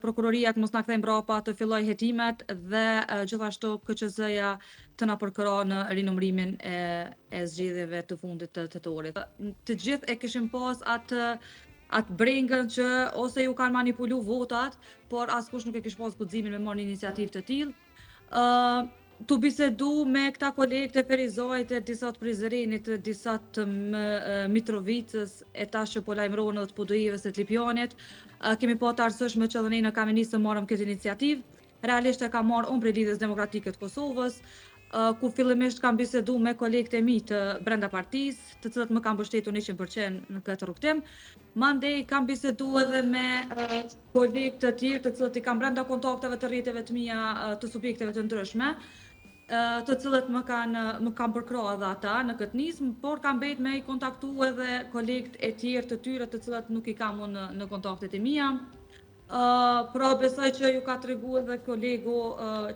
prokuroria të mos na kthejë mbrapa të filloj hetimet dhe gjithashtu KQZ-ja të na përkëro në rinumërimin e zgjedhjeve të fundit të tetorit. Të gjithë e kishim pas atë brengën që ose ju kanë manipulu votat, por askush nuk e kish pas guximin me marrë një iniciativë të tillë. Tu bisedu me këta kolegë të Ferizojt, e disa të Prizrenit, e disa të Mitrovicës, e tash që po lajmërohen edhe të PDI-ves e të Lipjanit. Kemi pa të arsyeshme që edhe ne në Kamenicë të marrëm këtë iniciativë. Realisht e ka marrë unë prej Lidhjes Demokratike të Kosovës, ku fillimisht kam bisedu me kolegët e mi të brenda partisë, të cilët më kanë mbështetur 100% në këtë rrugtim. Mandej kam bisedu edhe me kolegë të tjerë, të cilët i kam brenda kontakteve të rrjeteve të mia të subjekteve të ndryshme, të cilët më kanë përkrah edhe ata në këtë nismë, por kam mbet me i kontaktu edhe kolegët e tjerë të tyre të cilët nuk i kam unë në kontaktet e mia. Pra besoj që ju ka tregu edhe kolegu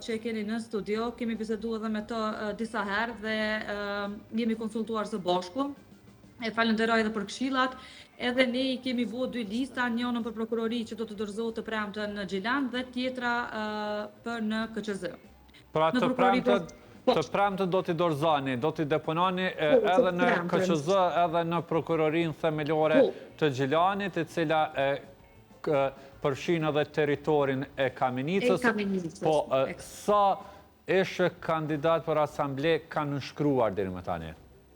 që e keni në studio, kemi bisedu edhe me të disa herë dhe jemi konsultuar së bashku. E falenderoj edhe për këshillat, edhe ne i kemi vu 2 lista, njënën për prokurori që do të dorëzohet të premten në Gjilan dhe tjetra për në KQZ. Pra të premten do t'i dorëzani, do t'i depononi edhe në KQZ, edhe në prokurorinë themelore të Gjilanit, e cila përfshin edhe territorin e Kamenicës. Po sa ishte kandidat për asamble kanë nënshkruar deri më tani?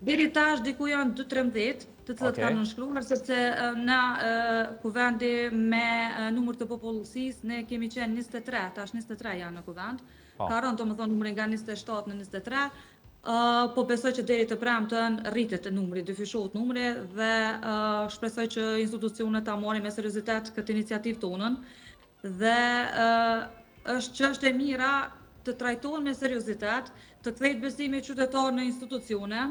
Deri tash diku janë 2-13 të cilët kanë nënshkruar, sepse na kuvendi me numër të popullsisë ne kemi qenë 23, tash 23 janë në kuvend. Ka rënë domethënë numri nga 27 në 23. Po besoj që deri të premten rritet numri, dyfishohet numri dhe shpresoj që institucionet ta marrin me seriozitet këtë iniciativë tonën dhe është çështje e mira të trajtohen me seriozitet, të kthehet besimi i qytetarëve në institucione,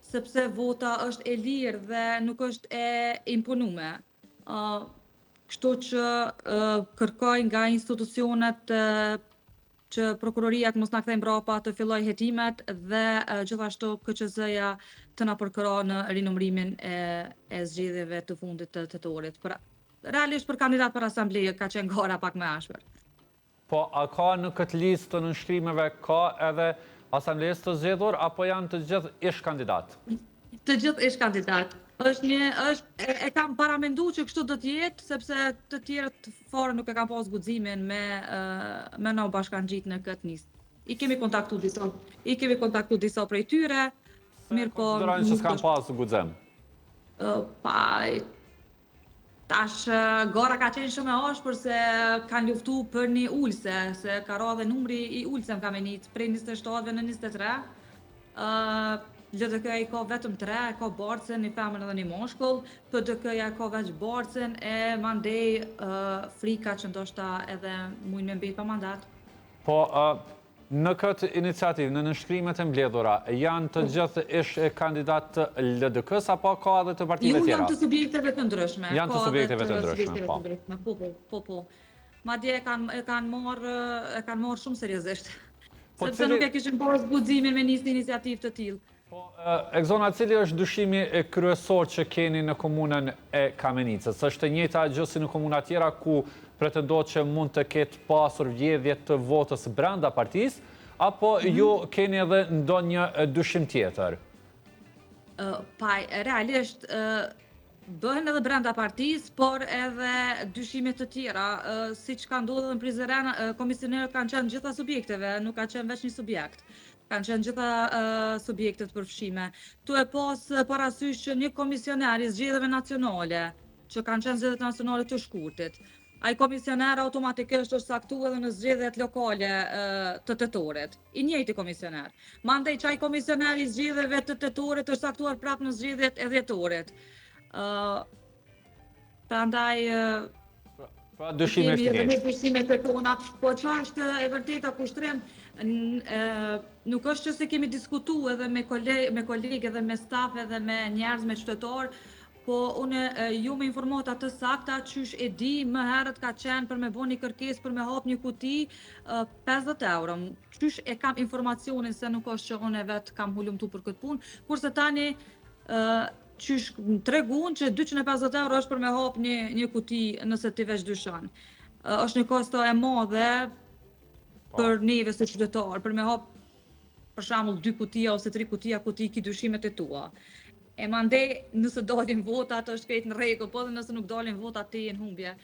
sepse vota është e lirë dhe nuk është e imponuar. Kështu që kërkoj nga institucionet që prokuroria të mos na kthejë mbrapa të filloj hetimet dhe gjithashtu KQZ-ja të na përkëro në rinumërimin e zgjedhjeve të fundit të tetorit. Realisht për kandidat për asamble ka qenë gara pak më ashpër. Po, a ka në këtë listë të nënshkrimeve, ka edhe asamblesë të zgjedhur, apo janë të gjithë ish kandidat? Të gjithë ish kandidat. E kam paramendu që kështu do t'jetë, sepse të tjerët fare nuk e kam pas guximin me na u bashkangjit në këtë nismë. I kemi kontaktu disa prej tyre, mirë po... Konsiderojnë që s'kan pas guxim? Tash gara ka qenë shumë e ashpër se kanë luftu për një ulse, se ka ra dhe numri i ulse në Kamenicë, prej 27 në 23. LDK-ja i ka vetëm 3, ka Barcën, një femër edhe një moshkull, PDK-ja ka veç Barcën, e mandej frika që ndoshta edhe mujnë me mbet pa mandat. Po, në këtë iniciativë, në nënshkrimet e mbledhura, janë të gjithë ish kandidat të LDK-s, apo ka edhe të partive tjera? Jo, janë të subjekteve të ndryshme. Janë të subjekteve të ndryshme, po. Madje e kanë marrë shumë seriozisht. Sepse nuk e kishin pas guximin me nisë iniciativë të tillë. Po, Egzona, cili është dyshimi kryesor që keni në komunën e Kamenicës? Është e njëjta gjë si në komuna tjera ku pretendohet që mund të ketë pasur vjedhje të votës brenda partisë, apo ju keni edhe ndonjë dyshim tjetër? Realisht bëhen edhe brenda partisë, por edhe dyshime të tjera, siç ka ndodhur në Prizren, komisionerët kanë qenë gjitha subjekteve, nuk ka qenë veç një subjekt. Kanë qenë gjitha subjektet përfshime. Tu e pas parasysh që një komisioner i zgjedhjeve nacionale, që kanë qenë zgjedhjet nacionale të shkurtit, ai komisioner automatikisht është saktuar edhe në zgjedhjet lokale të tetorit. I njëjti komisioner. Mandej që ai komisioner i zgjedhjeve të tetorit është saktuar prapë në zgjedhjet e dhjetorit. Prandaj pra dyshime është njëjtë. Kemi dyshime të tona, po çfarë është e vërteta kushtrim, nuk është që se kemi diskutu edhe me kolegë edhe me staf edhe me njerëz, me qytetar, po unë ju me informata të sakta qysh e di më herët ka qenë për me bo një kërkesë për me hap një kuti 50 euro. Qysh e kam informacionin se nuk është që unë vetë kam hulumtu për këtë punë, kurse tani qysh tregun që 250 euro është për me hap një kuti nëse ti veç dyshon. është një kosto e madhe për neve si qytetar, për me hap për shembull 2 kutia ose 3 kutia ku ti ki dyshimet e tua. E mandej nëse dalin votat është krejt në rregull, po edhe nëse nuk dalin votat ti në humbje.